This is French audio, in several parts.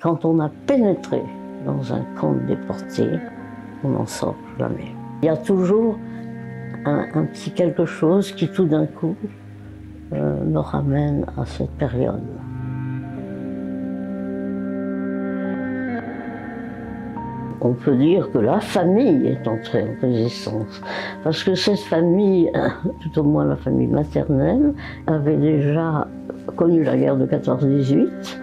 Quand on a pénétré dans un camp de déportés, on n'en sort jamais. Il y a toujours un petit quelque chose qui tout d'un coup me ramène à cette période. On peut dire que la famille est entrée en résistance, parce que cette famille, tout au moins la famille maternelle, avait déjà connu la guerre de 14-18,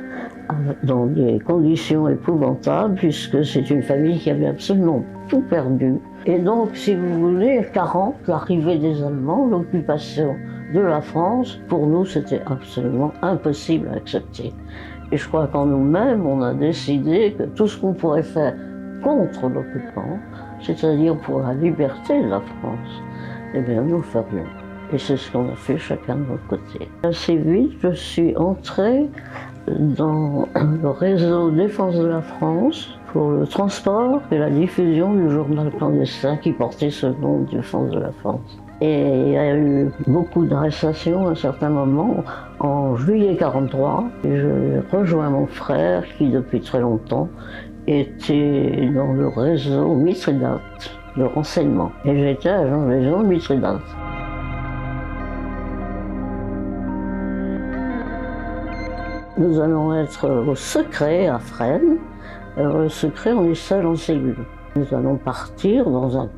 dans des conditions épouvantables, puisque c'est une famille qui avait absolument tout perdu. Et donc, si vous voulez, 40, l'arrivée des Allemands, l'occupation de la France, pour nous, c'était absolument impossible à accepter. Et je crois qu'en nous-mêmes, on a décidé que tout ce qu'on pourrait faire contre l'occupant, c'est-à-dire pour la liberté de la France, eh bien, nous le ferions. Et c'est ce qu'on a fait chacun de notre côté. Assez vite, je suis entrée dans le réseau Défense de la France pour le transport et la diffusion du journal clandestin qui portait ce nom, Défense de la France. Et il y a eu beaucoup d'arrestations à un certain moment. En juillet 1943, j'ai rejoint mon frère qui, depuis très longtemps, était dans le réseau Mithridate de renseignement. Et j'étais agent de liaison Mithridate. Nous allons être au secret à Fresnes. Au secret, on est seul en cellule. Nous allons partir dans un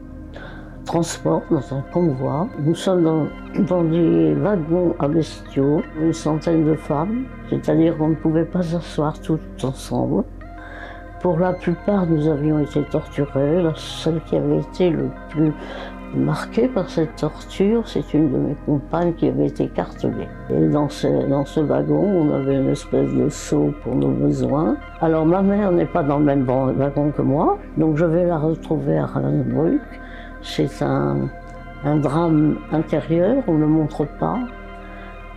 transport, dans un convoi. Nous sommes dans des wagons à bestiaux, une centaine de femmes, c'est-à-dire qu'on ne pouvait pas s'asseoir toutes ensemble. Pour la plupart, nous avions été torturés. Celle qui avait été le plus marquée par cette torture, c'est une de mes compagnes qui avait été écartelée. Et dans ce wagon, on avait une espèce de seau pour nos besoins. Alors ma mère n'est pas dans le même wagon que moi, donc je vais la retrouver à Ravensbrück. C'est un drame intérieur, on ne le montre pas.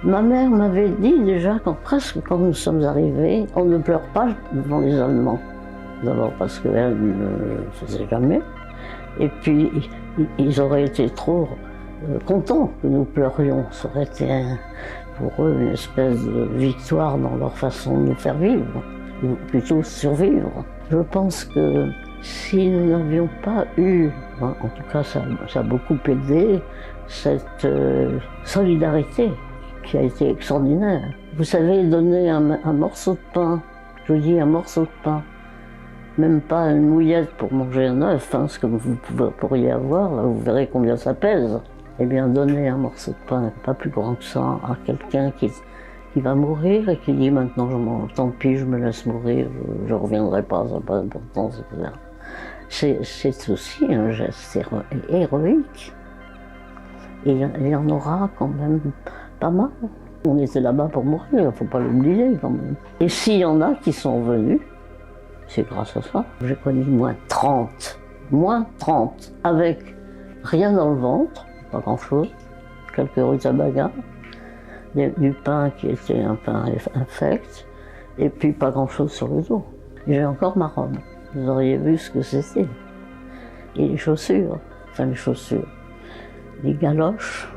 Ma mère m'avait dit déjà quand nous sommes arrivés, on ne pleure pas devant les Allemands. D'abord parce qu'elle ne le faisait jamais, et puis ils auraient été trop contents que nous pleurions. Ça aurait été pour eux une espèce de victoire dans leur façon de nous faire vivre, ou plutôt survivre. Je pense que si nous n'avions pas eu, en tout cas ça a beaucoup aidé, cette solidarité qui a été extraordinaire. Vous savez, donner un morceau de pain, je dis un morceau de pain, même pas une mouillette pour manger un œuf, ce que vous pourriez avoir, là, vous verrez combien ça pèse. Eh bien, donner un morceau de pain, pas plus grand que ça, à quelqu'un qui va mourir et qui dit maintenant, tant pis, je me laisse mourir, je ne reviendrai pas, ça n'a pas d'importance, etc. C'est aussi un geste héroïque. Et il y en aura quand même pas mal. On était là-bas pour mourir, il ne faut pas l'oublier quand même. Et s'il y en a qui sont venus, c'est grâce à ça. J'ai connu moins 30, avec rien dans le ventre, pas grand-chose, quelques rutabagas, du pain qui était un pain infect, et puis pas grand-chose sur le dos. J'ai encore ma robe, vous auriez vu ce que c'était. Et les chaussures, les galoches.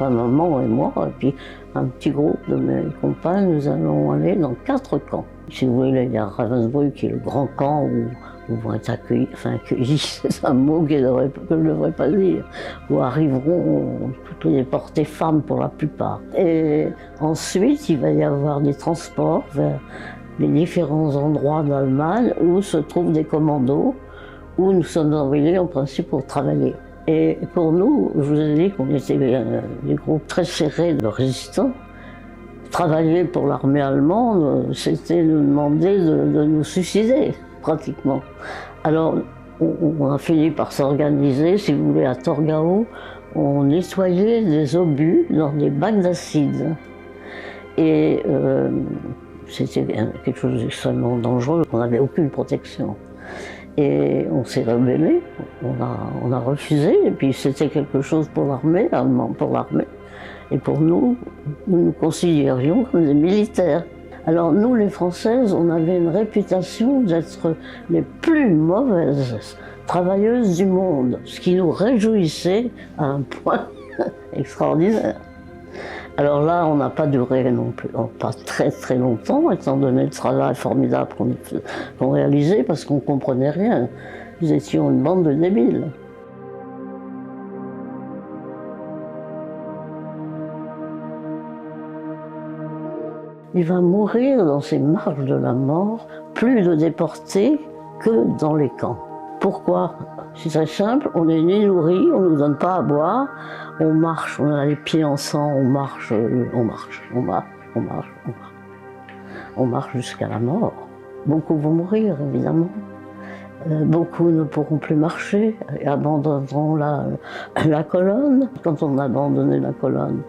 Ma maman et moi, et puis un petit groupe de mes compagnes, nous allons aller dans 4 camps. Si vous voulez, il y a Ravensbrück qui est le grand camp où vont être accueillis, c'est un mot que je ne devrais pas dire, où arriveront toutes les portées femmes pour la plupart. Et ensuite, il va y avoir des transports vers les différents endroits d'Allemagne où se trouvent des commandos, où nous sommes envoyés en principe pour travailler. Et pour nous, je vous ai dit qu'on était des groupes très serrés de résistants. Travailler pour l'armée allemande, c'était nous demander de nous suicider, pratiquement. Alors, on a fini par s'organiser, si vous voulez, à Torgau, on nettoyait des obus dans des bacs d'acide. Et c'était quelque chose d'extrêmement dangereux, on n'avait aucune protection. Et on s'est rebellé, on a refusé, et puis c'était quelque chose pour l'armée, allemand pour l'armée. Et pour nous, nous nous considérions comme des militaires. Alors nous, les Françaises, on avait une réputation d'être les plus mauvaises travailleuses du monde, ce qui nous réjouissait à un point extraordinaire. Alors là, on n'a pas duré non plus, pas très très longtemps, étant donné le travail formidable qu'on réalisait, parce qu'on ne comprenait rien. Nous étions une bande de débiles. Il va mourir dans ces marges de la mort, plus de déportés que dans les camps. Pourquoi? C'est très simple, on n'est ni nourri, on ne nous donne pas à boire, on marche, on a les pieds en sang, on marche jusqu'à la mort. Beaucoup vont mourir, évidemment. Beaucoup ne pourront plus marcher et abandonneront la colonne. Quand on abandonnait la colonne,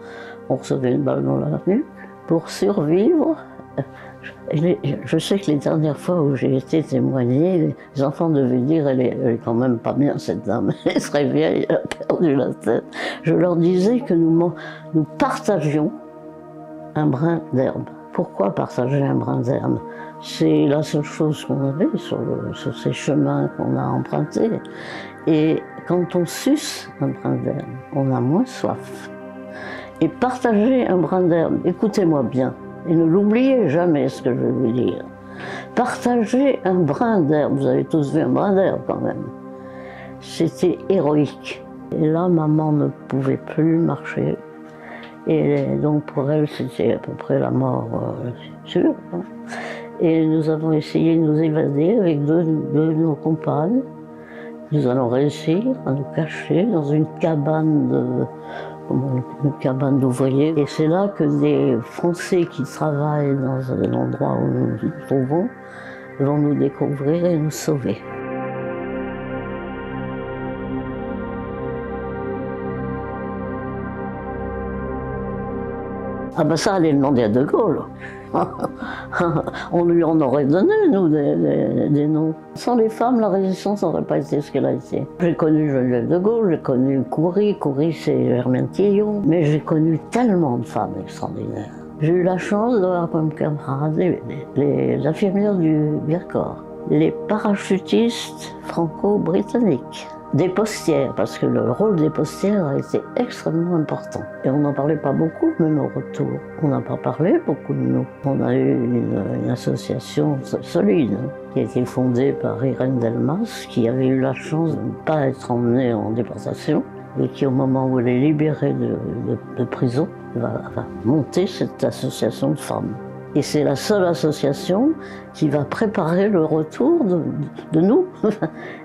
on recevait une balle dans la nuque. Pour survivre, je sais que les dernières fois où j'ai été témoigner, les enfants devaient dire elle est quand même pas bien cette dame, elle est très vieille, elle a perdu la tête. Je leur disais que nous partagions un brin d'herbe. Pourquoi partager un brin d'herbe? C'est la seule chose qu'on avait sur ces chemins qu'on a empruntés. Et quand on suce un brin d'herbe, on a moins soif. Et partager un brin d'herbe, écoutez-moi bien, et ne l'oubliez jamais ce que je vais vous dire. Partager un brin d'herbe, vous avez tous vu un brin d'herbe quand même, c'était héroïque. Et là, maman ne pouvait plus marcher. Et donc pour elle, c'était à peu près la mort sûre. Hein. Et nous avons essayé de nous évader avec deux de nos compagnes. Nous allons réussir à nous cacher dans une cabane d'ouvriers. Et c'est là que des Français qui travaillent dans l'endroit où nous nous trouvons vont nous découvrir et nous sauver. Ah ben ça, allez demander à De Gaulle. On lui en aurait donné, nous, des noms. Sans les femmes, la résistance n'aurait pas été ce qu'elle a été. J'ai connu Geneviève de Gaulle, j'ai connu Coury c'est Germaine Thiéllon, mais j'ai connu tellement de femmes extraordinaires. J'ai eu la chance d'avoir comme camarades les infirmières du Vercors, les parachutistes franco-britanniques, des postières, parce que le rôle des postières a été extrêmement important. Et on n'en parlait pas beaucoup, même au retour. On n'a pas parlé beaucoup de nous. On a eu une association solide, qui a été fondée par Irène Delmas, qui avait eu la chance de ne pas être emmenée en déportation, et qui, au moment où elle est libérée de prison, va monter cette association de femmes. Et c'est la seule association qui va préparer le retour de nous.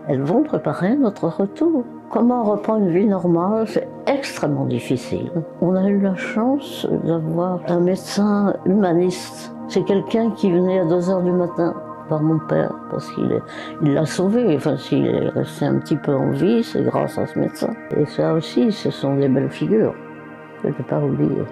Elles vont préparer notre retour. Comment reprendre une vie normale, c'est extrêmement difficile. On a eu la chance d'avoir un médecin humaniste. C'est quelqu'un qui venait à 2 h du matin voir mon père, parce qu'il l'a sauvé. Enfin, s'il est resté un petit peu en vie, c'est grâce à ce médecin. Et ça aussi, ce sont des belles figures. Je ne peux pas oublier.